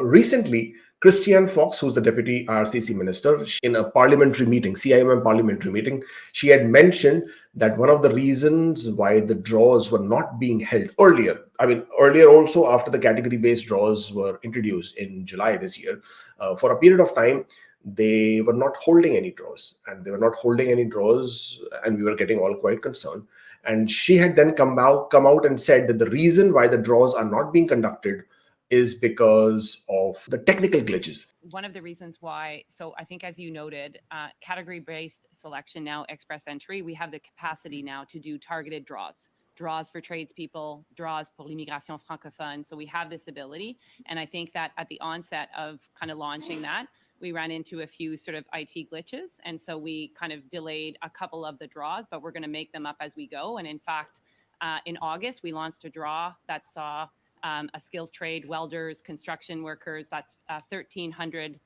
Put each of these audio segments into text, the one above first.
Recently, Christiane Fox, who's the Deputy IRCC Minister, in a parliamentary meeting, CIMM parliamentary meeting, she had mentioned that one of the reasons why the draws were not being held earlier, earlier also after the category-based draws were introduced in July this year, for a period of time, they were not holding any draws. And we were getting all quite concerned. And she had then come out and said that the reason why the draws are not being conducted is because of the technical glitches. One of the reasons why, so I think as you noted, category-based selection now, express entry, we have the capacity now to do targeted draws for tradespeople, draws pour l'immigration francophone. So we have this ability. And I think that at the onset of kind of launching that, we ran into a few sort of IT glitches. And so we kind of delayed a couple of the draws, but we're going to make them up as we go. And in fact, in August, we launched a draw that saw a skills trade, welders, construction workers. That's 1,300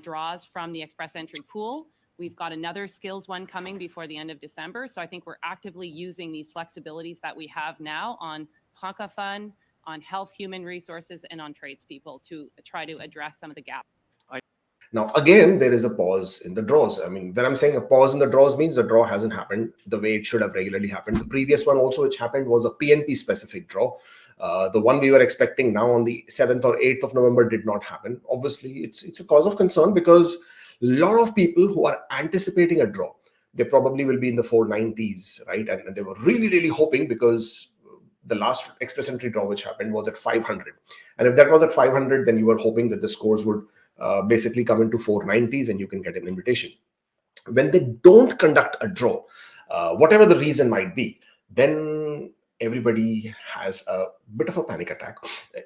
draws from the express entry pool. We've got another skills one coming before the end of December. So I think we're actively using these flexibilities that we have now on francophone, on health, human resources, and on tradespeople to try to address some of the gaps. Now, again, there is a pause in the draws. When I'm saying a pause in the draws means the draw hasn't happened the way it should have regularly happened. The previous one also which happened was a PNP specific draw. The one we were expecting now on the 7th or 8th of November did not happen. Obviously, it's a cause of concern because a lot of people who are anticipating a draw, they probably will be in the 490s, right? And they were really, really hoping because the last express entry draw which happened was at 500. And if that was at 500, then you were hoping that the scores would basically come into 490s and you can get an invitation. When they don't conduct a draw, whatever the reason might be, then everybody has a bit of a panic attack.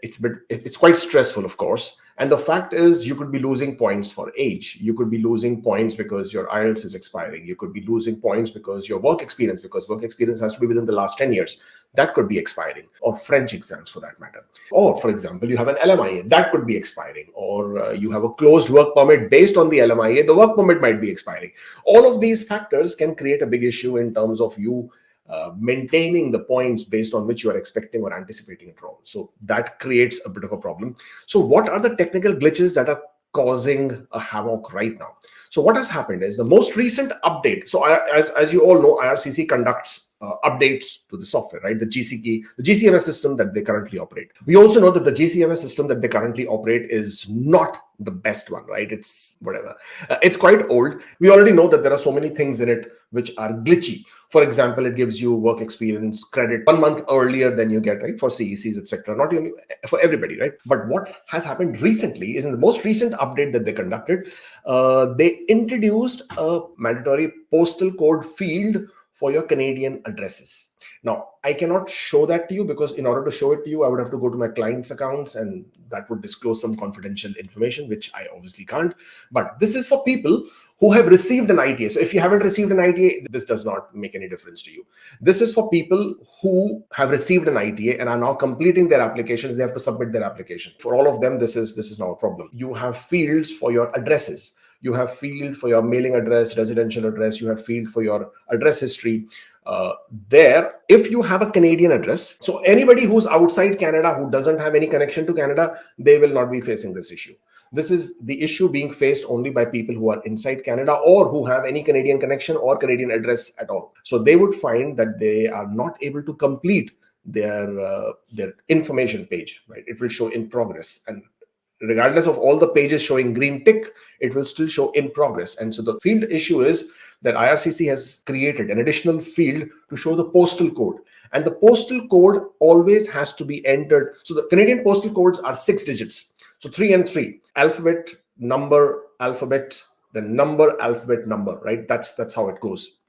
It's quite stressful, of course. And the fact is, you could be losing points for age. You could be losing points because your IELTS is expiring. You could be losing points because your work experience has to be within the last 10 years. That could be expiring, or French exams for that matter. Or, for example, you have an LMIA, that could be expiring. Or you have a closed work permit based on the LMIA, the work permit might be expiring. All of these factors can create a big issue in terms of you maintaining the points based on which you are expecting or anticipating a draw. So that creates a bit of a problem. So what are the technical glitches that are causing a havoc right now? So what has happened is the most recent update. So as you all know, IRCC conducts updates to the software, right? The GCMS system that they currently operate. We also know that the GCMS system that they currently operate is not the best one, right? It's whatever. It's quite old. We already know that there are so many things in it which are glitchy. For example, it gives you work experience credit 1 month earlier than you get, right? For CECs, etc. Not even for everybody, right? But what has happened recently is in the most recent update that they conducted, they introduced a mandatory postal code field for your Canadian addresses. Now, I cannot show that to you because in order to show it to you, I would have to go to my client's accounts and that would disclose some confidential information, which I obviously can't. But this is for people who have received an ITA. So if you haven't received an ITA, this does not make any difference to you. This is for people who have received an ITA and are now completing their applications. They have to submit their application. For all of them, this is now a problem. You have fields for your addresses. You have field for your mailing address, residential address. You have field for your address history. There, if you have a Canadian address, so anybody who's outside Canada who doesn't have any connection to Canada, they will not be facing this issue. This is the issue being faced only by people who are inside Canada or who have any Canadian connection or Canadian address at all. So they would find that they are not able to complete their information page, right? It will show in progress. And regardless of all the pages showing green tick, it will still show in progress. And so the field issue is that IRCC has created an additional field to show the postal code. And the postal code always has to be entered. So the Canadian postal codes are 6 digits. So 3 and 3, alphabet, number, alphabet, then number, alphabet, number, right? That's how it goes.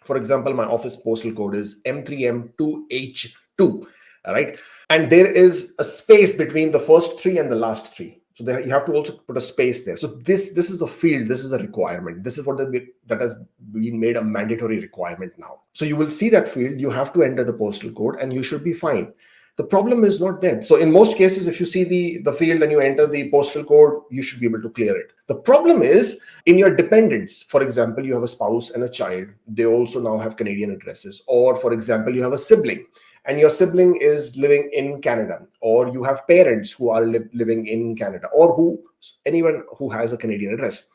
For example, my office postal code is M3M2H2, all right? And there is a space between the first 3 and the last 3. So there you have to also put a space there. So this is the field, this is a requirement. This is what that has been made a mandatory requirement now. So you will see that field, you have to enter the postal code and you should be fine. The problem is not there. So in most cases, if you see the field and you enter the postal code, you should be able to clear it. The problem is in your dependents. For example, you have a spouse and a child. They also now have Canadian addresses. Or for example, you have a sibling and your sibling is living in Canada, or you have parents who are living in Canada, or anyone who has a Canadian address.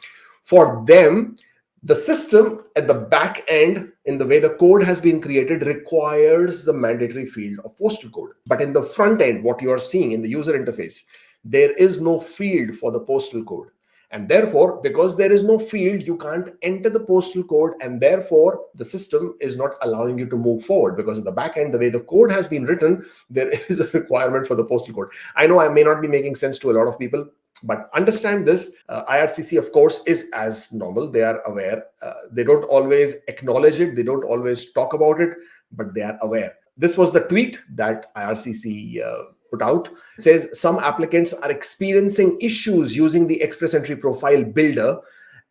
For them, the system at the back end, in the way the code has been created, requires the mandatory field of postal code. But in the front end, what you are seeing in the user interface, there is no field for the postal code. And therefore, because there is no field, you can't enter the postal code, and therefore the system is not allowing you to move forward, because at the back end, the way the code has been written, there is a requirement for the postal code. I know I may not be making sense to a lot of people, but understand this. IRCC, of course, is as normal. They are aware. They don't always acknowledge it. They don't always talk about it, but they are aware. This was the tweet that IRCC put out. It says, some applicants are experiencing issues using the Express Entry Profile Builder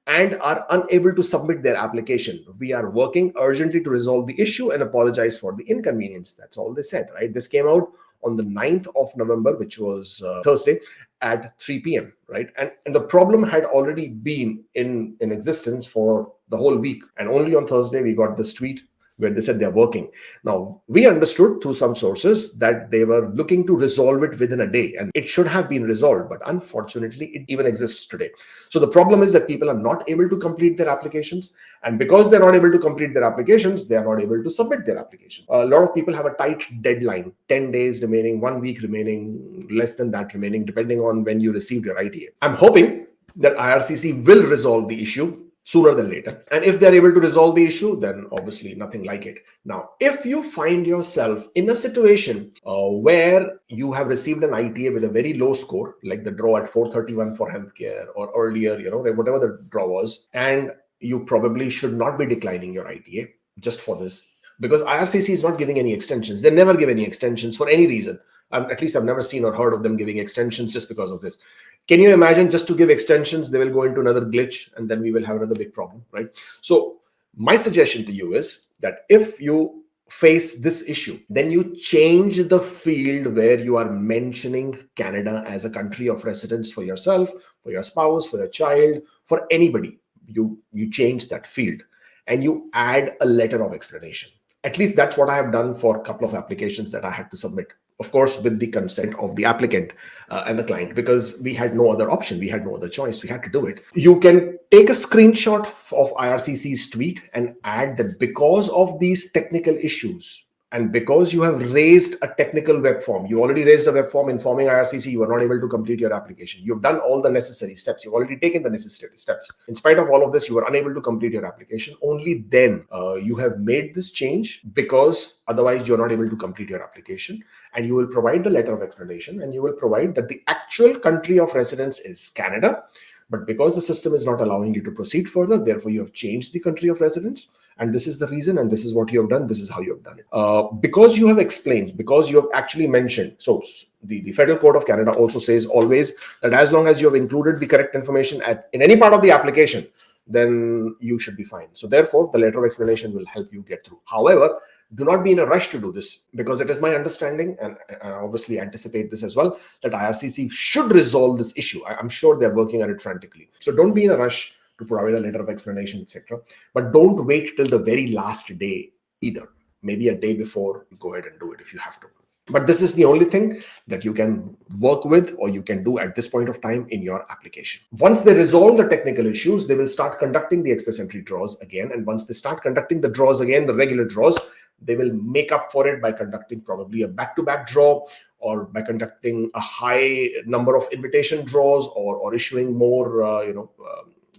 and are unable to submit their application. We are working urgently to resolve the issue and apologize for the inconvenience. That's all they said, right? This came out on the 9th of November, which was Thursday at 3 p.m., right? And the problem had already been in existence for the whole week. And only on Thursday, we got this tweet where they said they're working. Now, we understood through some sources that they were looking to resolve it within a day, and it should have been resolved, but unfortunately, it even exists today. So the problem is that people are not able to complete their applications, and because they're not able to complete their applications, they are not able to submit their application. A lot of people have a tight deadline, 10 days remaining, 1 week remaining, less than that remaining, depending on when you received your ITA. I'm hoping that IRCC will resolve the issue sooner than later. And if they're able to resolve the issue, then obviously nothing like it. Now, if you find yourself in a situation where you have received an ITA with a very low score, like the draw at 431 for healthcare or earlier, whatever the draw was, and you probably should not be declining your ITA just for this, because IRCC is not giving any extensions. They never give any extensions for any reason. At least I've never seen or heard of them giving extensions just because of this. Can you imagine, just to give extensions, they will go into another glitch and then we will have another big problem, right? So my suggestion to you is that if you face this issue, then you change the field where you are mentioning Canada as a country of residence for yourself, for your spouse, for your child, for anybody. You change that field and you add a letter of explanation. At least that's what I have done for a couple of applications that I had to submit. Of course, with the consent of the applicant and the client, because we had no other option. We had no other choice. We had to do it. You can take a screenshot of IRCC's tweet and add that because of these technical issues, and because you have raised a technical web form, you already raised a web form informing IRCC you are not able to complete your application. You've done all the necessary steps. You've already taken the necessary steps. In spite of all of this, you are unable to complete your application. Only then you have made this change, because otherwise you're not able to complete your application. And you will provide the letter of explanation, and you will provide that the actual country of residence is Canada. But because the system is not allowing you to proceed further, therefore you have changed the country of residence. And this is the reason, and this is what you have done. This is how you have done it. Because you have explained, because you have actually mentioned. So the Federal Court of Canada also says always that as long as you have included the correct information in any part of the application, then you should be fine. So therefore, the letter of explanation will help you get through. However, do not be in a rush to do this, because it is my understanding, and I obviously anticipate this as well, that IRCC should resolve this issue. I'm sure they're working on it frantically. So don't be in a rush to provide a letter of explanation, etc. But don't wait till the very last day either. Maybe a day before, go ahead and do it if you have to. But this is the only thing that you can work with, or you can do at this point of time in your application. Once they resolve the technical issues, they will start conducting the express entry draws again. And once they start conducting the draws again, the regular draws, they will make up for it by conducting probably a back-to-back draw, or by conducting a high number of invitation draws, or issuing more,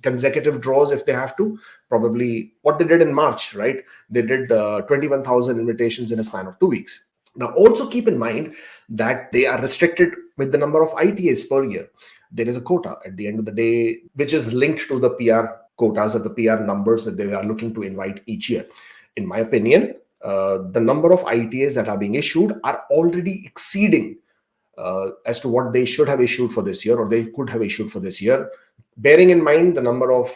consecutive draws if they have to. Probably what they did in March, right? They did 21,000 invitations in a span of 2 weeks. Now, also keep in mind that they are restricted with the number of ITAs per year. There is a quota at the end of the day, which is linked to the PR quotas or the PR numbers that they are looking to invite each year. In my opinion, the number of ITAs that are being issued are already exceeding as to what they should have issued for this year, or they could have issued for this year, bearing in mind the number of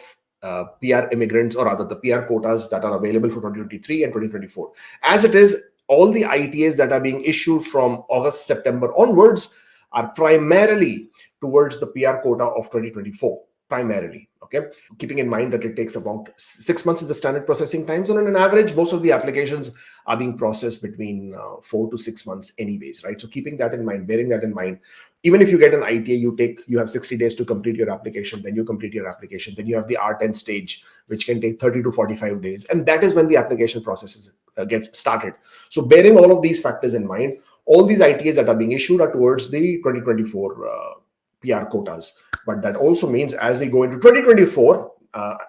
PR immigrants, or rather the PR quotas that are available for 2023 and 2024. As it is, all the ITAs that are being issued from August, September onwards are primarily towards the PR quota of 2024. primarily. Okay, keeping in mind that it takes about 6 months is the standard processing time. So on an average, most of the applications are being processed between 4 to 6 months anyways, right? So keeping that in mind, bearing that in mind, even if you get an ITA, you have 60 days to complete your application, then you complete your application, then you have the R10 stage, which can take 30 to 45 days. And that is when the application process gets started. So bearing all of these factors in mind, all these ITAs that are being issued are towards the 2024 PR quotas. But that also means as we go into 2024,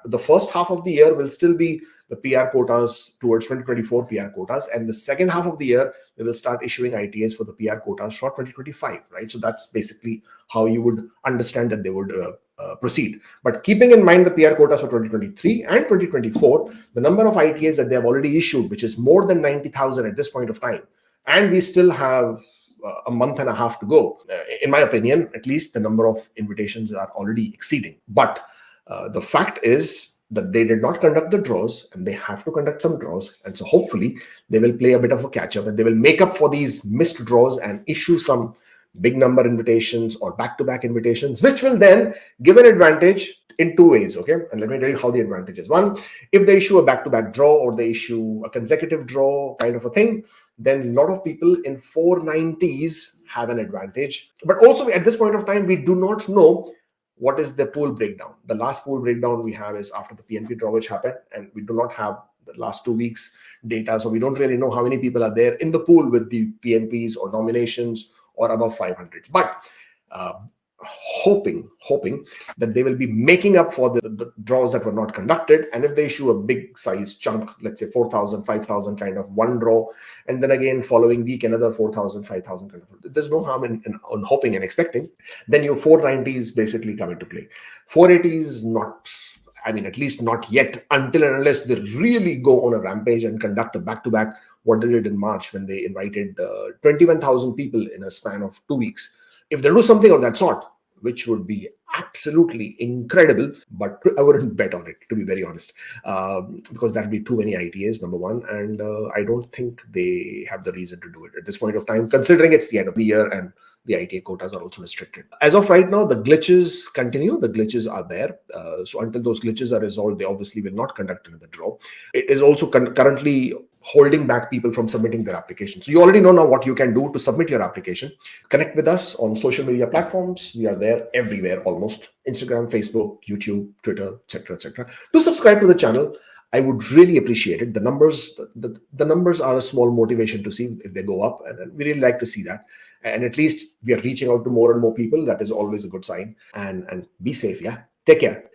the first half of the year will still be the PR quotas towards 2024 PR quotas. And the second half of the year, they will start issuing ITAs for the PR quotas for 2025, right? So that's basically how you would understand that they would proceed. But keeping in mind the PR quotas for 2023 and 2024, the number of ITAs that they have already issued, which is more than 90,000 at this point of time, and we still have a month and a half to go. In my opinion, at least the number of invitations are already exceeding. But the fact is that they did not conduct the draws and they have to conduct some draws. And so hopefully they will play a bit of a catch up and they will make up for these missed draws and issue some big number invitations or back-to-back invitations, which will then give an advantage in two ways. Okay. And let me tell you how the advantage is. One, if they issue a back-to-back draw or they issue a consecutive draw kind of a thing, then a lot of people in 490s have an advantage. But also at this point of time, we do not know what is the pool breakdown. The last pool breakdown we have is after the PNP draw, which happened, and we do not have the last 2 weeks data. So we don't really know how many people are there in the pool with the PNPs or nominations or above 500s. But hoping that they will be making up for the draws that were not conducted. And if they issue a big size chunk, let's say 4,000, 5,000 kind of one draw, and then again following week another 4,000, 5,000 kind of, there's no harm in hoping and expecting. Then your 490s basically come into play. 480s not. I mean, at least not yet, until and unless they really go on a rampage and conduct a back-to-back, what they did in March when they invited 21,000 people in a span of 2 weeks. If they do something of that sort, which would be absolutely incredible, but I wouldn't bet on it, to be very honest, because that would be too many ITAs, number one, and I don't think they have the reason to do it at this point of time, considering it's the end of the year and the ITA quotas are also restricted. As of right now, the glitches continue. The glitches are there. So until those glitches are resolved, they obviously will not conduct another draw. It is also currently holding back people from submitting their application. So you already know now what you can do to submit your application. Connect with us on social media platforms. We are there everywhere, almost. Instagram, Facebook, YouTube, Twitter, etc., etc. Do subscribe to the channel. I would really appreciate it. The numbers are a small motivation to see if they go up, and we really like to see that. And at least we are reaching out to more and more people. That is always a good sign. And be safe. Yeah. Take care.